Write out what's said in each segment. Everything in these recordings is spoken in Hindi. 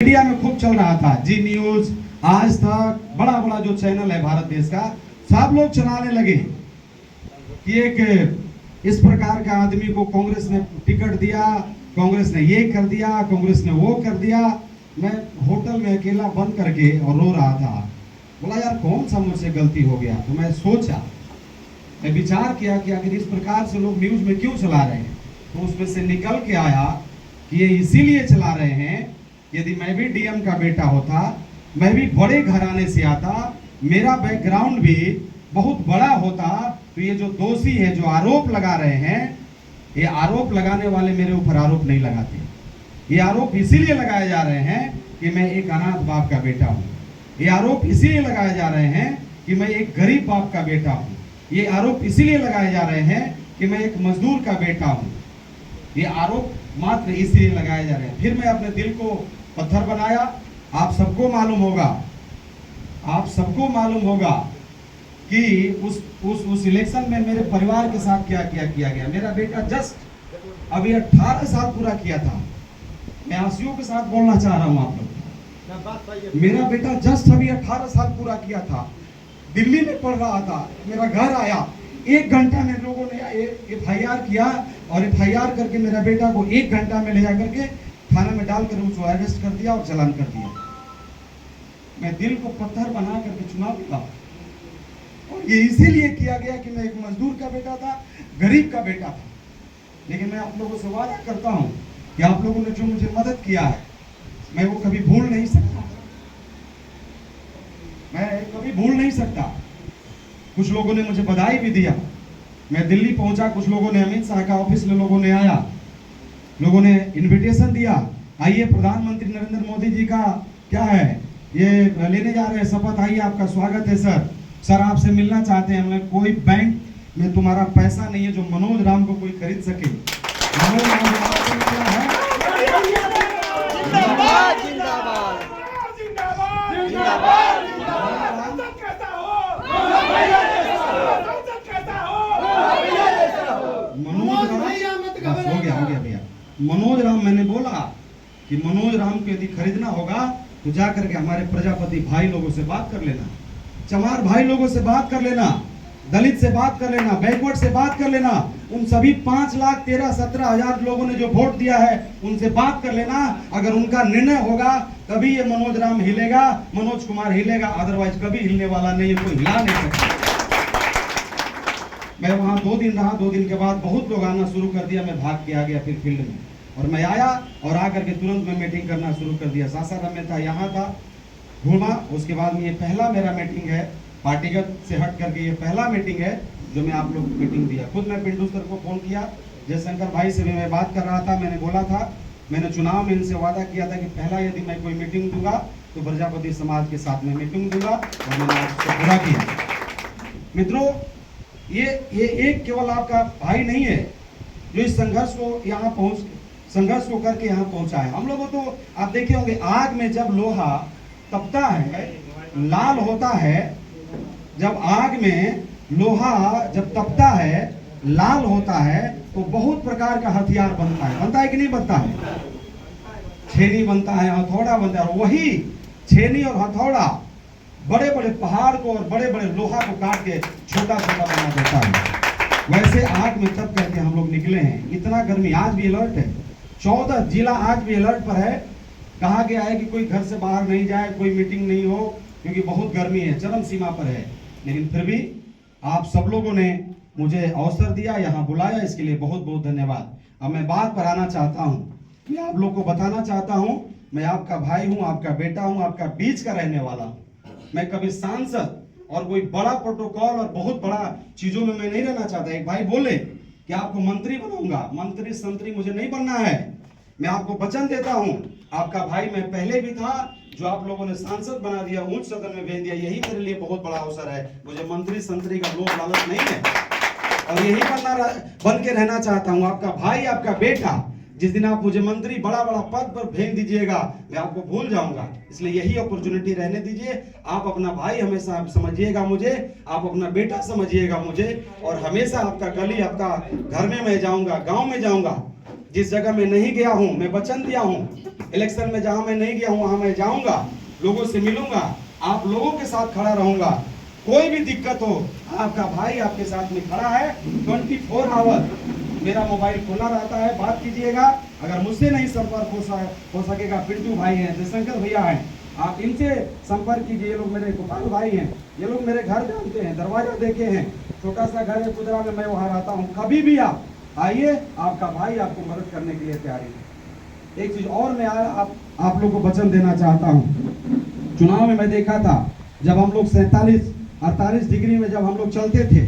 मीडिया में खूब चल रहा था, जी न्यूज, आज तक, बड़ा बड़ा जो चैनल है भारत देश का, सब लोग चलाने लगे कि एक इस प्रकार का आदमी को कांग्रेस ने टिकट दिया, कांग्रेस ने ये कर दिया, कांग्रेस ने वो कर दिया। मैं होटल में अकेला बंद करके और रो रहा था, बोला यार कौन सा मुझसे गलती हो गया। तो मैं सोचा, मैं विचार किया कि अगर इस प्रकार से लोग न्यूज में क्यों चला रहे हैं, तो उसमें से निकल के आया कि ये इसीलिए चला रहे हैं, यदि मैं भी डीएम का बेटा होता, मैं भी बड़े घराने से आता, मेरा बैकग्राउंड भी बहुत बड़ा होता, तो ये जो दोषी है, जो आरोप लगा रहे हैं, ये आरोप लगाने वाले मेरे ऊपर आरोप नहीं लगाते। ये आरोप इसीलिए लगाए जा रहे हैं कि मैं एक अनाथ बाप का बेटा हूँ। ये आरोप इसीलिए लगाए जा रहे हैं कि मैं एक गरीब बाप का बेटा हूँ। ये आरोप इसीलिए लगाए जा रहे हैं कि मैं एक मजदूर का बेटा हूँ। ये आरोप मात्र इसलिए लगाए जा रहे हैं। फिर मैं अपने दिल को पत्थर बनाया। आप सबको मालूम होगा कि उस इलेक्शन में मेरे परिवार के साथ क्या किया गया। मेरा बेटा जस्ट अभी 18 साल पूरा किया था। मैं आंसुओं के साथ बोलना चाह रहा हूँ आप लोग, मेरा बेटा जस्ट अभी 18 साल पूरा किया था, दिल्ली में पढ़ रहा था, मेरा घर आया, 1 घंटा में लोगों ने FIR किया और FIR करके मेरा बेटा को 1 घंटा में ले जाकर के थाने में डालकर उसको अरेस्ट कर दिया और चालान कर दिया। मैं दिल को पत्थर बना करके चुनाव लड़ा, और ये इसीलिए किया गया कि मैं एक मजदूर का बेटा था, गरीब का बेटा था। लेकिन मैं आप लोगों से वादा करता हूं कि आप लोगों ने जो मुझे मदद किया है, मैं वो कभी भूल नहीं सकता। मैं कभी भूल नहीं सकता। कुछ लोगों ने मुझे बधाई भी दिया। मैं दिल्ली पहुंचा, कुछ लोगों ने, अमित शाह का ऑफिस में लोगों ने आया, लोगों ने इनविटेशन दिया, आइए प्रधानमंत्री नरेंद्र मोदी जी का क्या है, ये लेने जा रहे हैं शपथ, आइए आपका स्वागत है सर आपसे मिलना चाहते हैं। मैं, कोई बैंक में तुम्हारा पैसा नहीं है जो मनोज राम को कोई खरीद सके। मनोज राम है, हो गया भैया। मनोज राम, मैंने बोला कि मनोज राम को यदि खरीदना होगा तो जाकर के हमारे प्रजापति भाई लोगों से बात कर लेना, चमार भाई लोगों से बात कर लेना, दलित से बात कर लेना, बैकवर्ड से बात कर लेना। उन सभी 5,13,17,000 लोगों ने जो वोट दिया है उनसे बात कर लेना। अगर उनका निर्णय होगा तभी ये मनोज राम हिलेगा, मनोज कुमार हिलेगा, अदरवाइज कभी हिलने वाला नहीं है, कोई हिला नहीं सकता। मैं वहां 2 दिन रहा, 2 दिन के बाद बहुत लोग आना शुरू कर दिया। मैं भाग के आ गया फिर फील्ड में, और मैं आया और आकर के तुरंत मैं मीटिंग करना शुरू कर दिया। सासाराम में था, यहाँ था, घूमा। उसके बाद में ये पहला मेरा मीटिंग है, पार्टीगत से हट करके ये पहला मीटिंग है जो मैं आप लोग को मीटिंग दिया। खुद मैं पिंटू सर को फोन किया, जयशंकर भाई से भी मैं बात कर रहा था। मैंने बोला था, मैंने चुनाव में इनसे वादा किया था कि पहला यदि मैं कोई मीटिंग दूंगा तो प्रजापति समाज के साथ में मीटिंग दूंगा, और मैंने उसको पूरा किया। मित्रों, ये एक केवल आपका भाई नहीं है जो इस संघर्ष को करके यहाँ पहुंचा है। हम लोगों तो आप देखे होंगे, आग में जब लोहा तपता है, लाल होता है, जब आग में लोहा जब तपता है, लाल होता है, तो बहुत प्रकार का हथियार बनता है कि नहीं बनता है? छेनी बनता है, हथौड़ा बनता है। वही छेनी और हथौड़ा बड़े बड़े पहाड़ को और बड़े बड़े लोहा को काट के छोटा छोटा बना देता है। वैसे आग में तप करके हम लोग निकले हैं। इतना गर्मी, आज भी अलर्ट है, 14 जिला आज भी अलर्ट पर है। कहा गया है कि कोई घर से बाहर नहीं जाए, कोई मीटिंग नहीं हो, क्योंकि बहुत गर्मी है, चरम सीमा पर है। लेकिन फिर भी आप सब लोगों ने मुझे अवसर दिया, यहाँ बुलाया, इसके लिए बहुत बहुत धन्यवाद। अब मैं बात पर आना चाहता हूँ। मैं आप लोग को बताना चाहता हूँ, मैं आपका भाई हूँ, आपका बेटा हूँ, आपका बीच का रहने वाला हूँ। मैं कभी सांसद और कोई बड़ा प्रोटोकॉल और बहुत बड़ा चीजों में मैं नहीं रहना चाहता। एक भाई बोले कि आपको मंत्री बनाऊंगा, मंत्री संतरी मुझे नहीं बनना है। मैं आपको वचन देता हूं, आपका भाई मैं पहले भी था, जो आप लोगों ने सांसद बना दिया, उच्च सदन में भेज दिया, यही मेरे लिए बहुत बड़ा अवसर है। मुझे मंत्री संतरी का लोभ लालच नहीं है, और यही बन के रहना चाहता हूं। आपका भाई, आपका बेटा, जिस दिन आप मुझे मंत्री बड़ा बड़ा पद पर भेज दीजिएगा, मैं आपको भूल जाऊंगा। इसलिए यही अपॉर्चुनिटी रहने दीजिए। आप अपना भाई हमेशा समझिएगा मुझे, आप अपना बेटा समझिएगा मुझे, और हमेशा आपका गली, आपका घर में मैं जाऊंगा, गांव में जाऊंगा, जिस जगह में नहीं गया हूं, मैं वचन दिया हूं इलेक्शन में जहां मैं नहीं गया हूं वहां मैं जाऊंगा, लोगों से मिलूंगा, आप लोगों के साथ खड़ा रहूंगा। कोई भी दिक्कत हो, आपका भाई आपके साथ में खड़ा है। 24 आवर मेरा मोबाइल खुला रहता है, बात कीजिएगा। अगर मुझसे नहीं संपर्क हो सकेगा, पिंटू भाई हैं, जयशंकर भैया हैं, आप इनसे संपर्क कीजिए। ये लोग मेरे गोपाल भाई हैं, ये लोग मेरे घर जानते हैं, दरवाजा देखे हैं, छोटा सा घर है कुदरा में, मैं वहां रहता हूँ। कभी भी आप आइए, आपका भाई आपको मदद करने के लिए तैयारी है। एक चीज और मैं आप लोग को वचन देना चाहता हूँ। चुनाव में मैं देखा था, जब हम लोग 47-48 डिग्री में जब हम लोग चलते थे,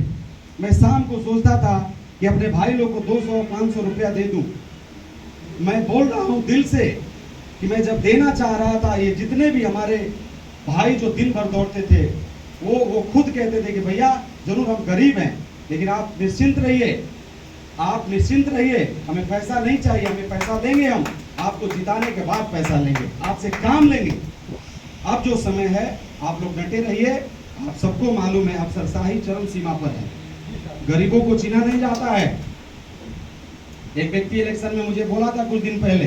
मैं शाम को सोचता था कि अपने भाई लोग को 200-500 रुपया दे दूं। मैं बोल रहा हूं दिल से कि मैं जब देना चाह रहा था, ये जितने भी हमारे भाई जो दिन भर दौड़ते थे, वो खुद कहते थे कि भैया जरूर हम गरीब हैं, लेकिन आप निश्चिंत रहिए, आप निश्चिंत रहिए, हमें पैसा नहीं चाहिए, हमें पैसा देंगे, हम आपको जिताने के बाद पैसा लेंगे, आपसे काम लेंगे। अब जो समय है, आप लोग डटे रहिए। आप सबको मालूम है अफसरशाही चरम सीमा पर है, गरीबों को चीना नहीं जाता है। एक व्यक्ति इलेक्शन में मुझे बोला था कुछ दिन पहले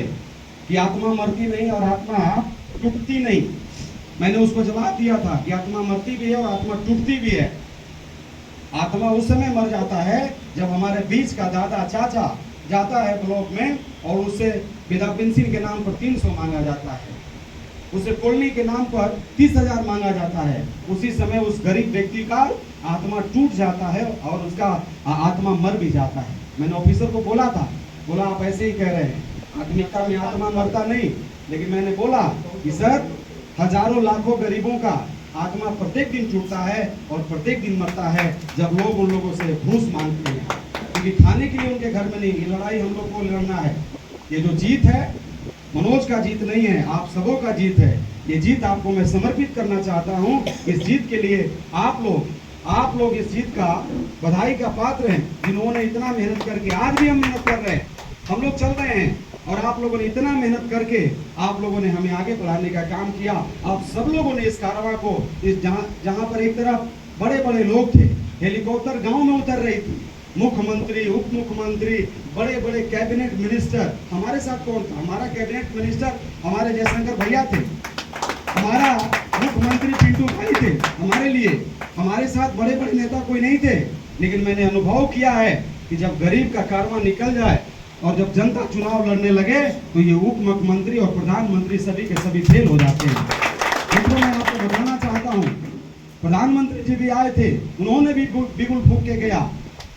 कि आत्मा मरती नहीं और आत्मा टूटती नहीं। मैंने उसको जवाब दिया था कि आत्मा मरती भी है और आत्मा टूटती भी है। आत्मा उस समय मर जाता है जब हमारे बीच का दादा चाचा जाता है ब्लॉक में और उससे विधवा पेंशन के नाम पर 300 मांगा जाता है, उसे कॉलोनी के नाम पर 30,000 मांगा जाता है। उसी समय उस गरीब व्यक्ति का आत्मा टूट जाता है और उसका आत्मा मर भी जाता है। मैंने ऑफिसर को बोला था, बोला आप ऐसे ही कह रहे हैं, आत्मिकता में आत्मा मरता नहीं। लेकिन मैंने बोला कि सर, हजारों लाखों गरीबों का आत्मा प्रत्येक दिन टूटता है और प्रत्येक दिन मरता है जब लोग उन लोगों से घूस मांगते हैं, क्योंकि खाने के लिए उनके घर में नहीं। ये लड़ाई हम लोग को लड़ना है। ये जो जीत है, मनोज का जीत नहीं है, आप सबों का जीत है। ये जीत आपको मैं समर्पित करना चाहता हूँ। इस जीत के लिए आप लोग इस जीत का बधाई का पात्र हैं, जिन्होंने इतना मेहनत करके, आज भी हम मेहनत कर रहे हैं, हम लोग चल रहे हैं, और आप लोगों ने इतना मेहनत करके आप लोगों ने हमें आगे बढ़ाने का काम किया। आप सब लोगों ने इस कारवां को, इस जहाँ पर एक तरफ बड़े बड़े लोग थे, हेलीकॉप्टर गांव में उतर रही थी, मुख्यमंत्री, उप मुख्यमंत्री, बड़े बड़े कैबिनेट मिनिस्टर, हमारे साथ कौन था? हमारा कैबिनेट मिनिस्टर हमारे जयशंकर भैया थे, हमारा मुख्यमंत्री पिंटू भाई थे। हमारे लिए हमारे साथ बड़े बड़े नेता कोई नहीं थे। लेकिन मैंने अनुभव किया है कि जब गरीब का कारवां निकल जाए और जब जनता चुनाव लड़ने लगे तो ये उप मुख्यमंत्री और प्रधानमंत्री सभी के सभी फेल हो जाते हैं। मित्रों, मैं आपको बताना चाहता हूँ, प्रधानमंत्री जी भी आए थे, उन्होंने भी बिगुल फूंक के गया,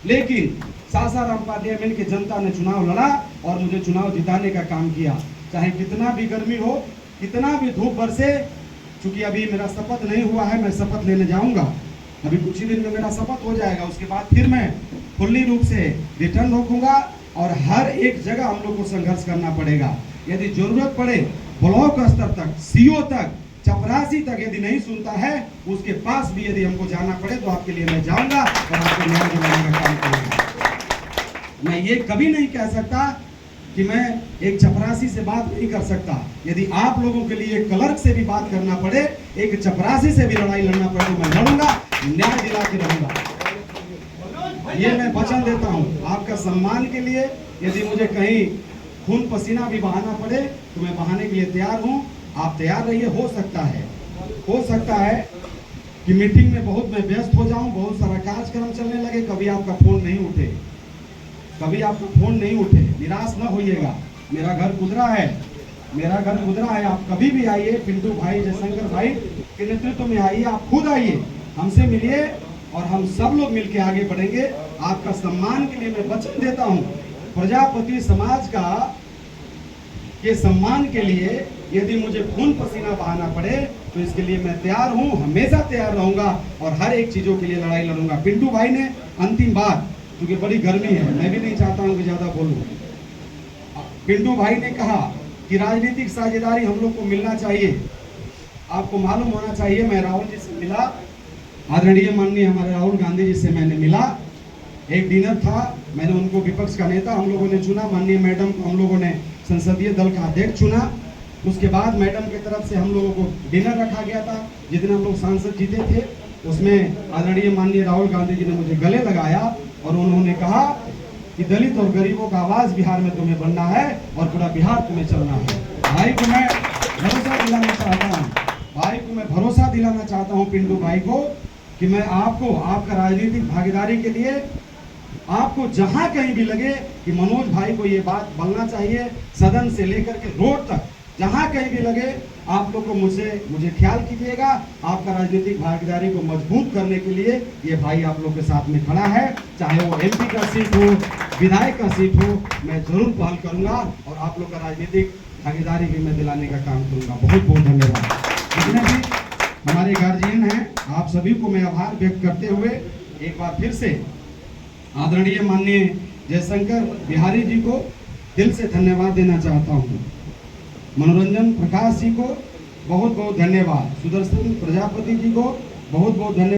लेकिन सासाराम पार्लियामेंट की जनता ने चुनाव लड़ा और मुझे चुनाव जिताने का काम किया। चाहे कितना भी गर्मी हो, कितना भी धूप बरसे, चूंकि अभी मेरा शपथ नहीं हुआ है, मैं शपथ लेने जाऊंगा, अभी कुछ ही दिन में मेरा शपथ हो जाएगा। उसके बाद फिर मैं फुल्ली रूप से रिटर्न होकूंगा और हर एक जगह हम लोग को संघर्ष करना पड़ेगा। यदि जरूरत पड़े ब्लॉक स्तर तक, सीओ तक, चपरासी तक यदि नहीं सुनता है, उसके पास भी यदि हमको जाना पड़े तो आपके लिए मैं जाऊंगा और आपको न्याय दिलाने का काम करूंगा। मैं ये कभी नहीं कह सकता कि मैं एक चपरासी से बात नहीं कर सकता। यदि आप लोगों के लिए क्लर्क से भी बात करना पड़े, एक चपरासी से भी लड़ाई लड़ना पड़े, तो मैं लड़ूंगा, न्याय दिला के रहूंगा। ये मैं वचन देता हूँ आपका सम्मान के लिए। यदि मुझे कहीं खून पसीना भी बहाना पड़े तो मैं बहाने के लिए तैयार हूँ। आप तैयार रहिए। हो सकता है कि मीटिंग में बहुत मैं व्यस्त हो जाऊं, बहुत सारा कार्यक्रम चलने लगे, कभी आपका फोन नहीं उठे, निराश न होइएगा। मेरा घर कुदरा है, आप कभी भी आइए, पिंटू भाई, जयशंकर भाई के नेतृत्व में आइए, आप खुद आइए, हमसे मिलिए और हम सब लोग मिलकर आगे बढ़ेंगे। आपका सम्मान के लिए मैं वचन देता हूँ, प्रजापति समाज के सम्मान के लिए यदि मुझे खून पसीना बहाना पड़े तो इसके लिए मैं तैयार हूँ, हमेशा तैयार रहूंगा और हर एक चीजों के लिए लड़ाई लड़ूंगा। पिंटू भाई ने अंतिम बात, क्योंकि बड़ी गर्मी है, मैं भी नहीं चाहता हूँ कि ज्यादा बोलूं। पिंटू भाई ने कहा कि राजनीतिक साझेदारी हम लोग को मिलना चाहिए। आपको मालूम होना चाहिए, मैं राहुल जी से मिला, आदरणीय माननीय हमारे राहुल गांधी जी से मैंने मिला, एक डिनर था, मैंने उनको विपक्ष का नेता हम लोगों ने चुना, माननीय मैडम को हम लोगों ने संसदीय दल का अध्यक्ष चुना। उसके बाद मैडम की तरफ से हम लोगों को डिनर रखा गया था, जितने हम लोग सांसद जीते थे उसमें आदरणीय माननीय राहुल गांधी जी ने मुझे गले लगाया और उन्होंने कहा कि दलित और गरीबों का आवाज बिहार में तुम्हें बनना है और पूरा बिहार तुम्हें चलना है। भाई को मैं भरोसा दिलाना चाहता हूँ, भाई को मैं भरोसा दिलाना चाहता हूँ पिंटू भाई को, कि मैं आपको आपका राजनीतिक भागीदारी के लिए आपको जहां कहीं भी लगे कि मनोज भाई को ये बात बोलना चाहिए, सदन से लेकर के रोड तक जहां कहीं भी लगे, आप लोग को मुझे ख्याल कीजिएगा। आपका राजनीतिक भागीदारी को मजबूत करने के लिए ये भाई आप लोग के साथ में खड़ा है, चाहे वो एमपी का सीट हो, विधायक का सीट हो, मैं जरूर पहल करूंगा और आप लोग का राजनीतिक भागीदारी भी मैं दिलाने का काम करूंगा। बहुत बहुत धन्यवाद। जितने भी हमारे गार्जियन हैं, आप सभी को मैं आभार व्यक्त करते हुए एक बार फिर से आदरणीय माननीय जयशंकर बिहारी जी को दिल से धन्यवाद देना चाहता हूँ। मनोरंजन प्रकाश जी को बहुत बहुत धन्यवाद। सुदर्शन प्रजापति जी को बहुत बहुत धन्यवाद।